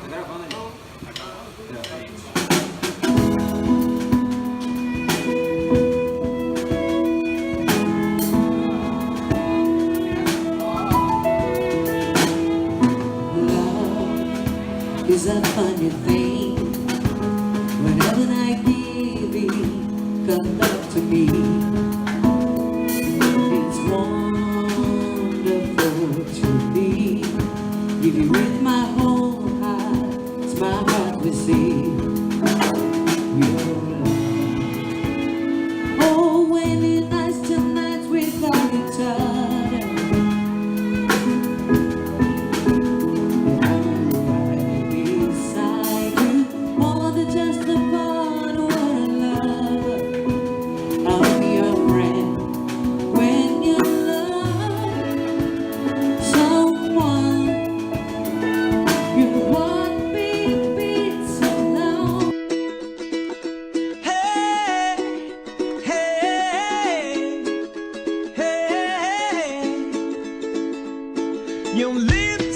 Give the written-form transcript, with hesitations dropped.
gravando ali. Love is a funny thing. Whenever I give it, come back to me. It's wonderful to be. Give you with my whole heart, it's my heart we see. Your love. Oh, when it's nice tonight without each other. Right beside you, more than just a part of what I love. I'll be your friend when you love someone. Your heartbeat beats so loud. Hey, hey, hey. You live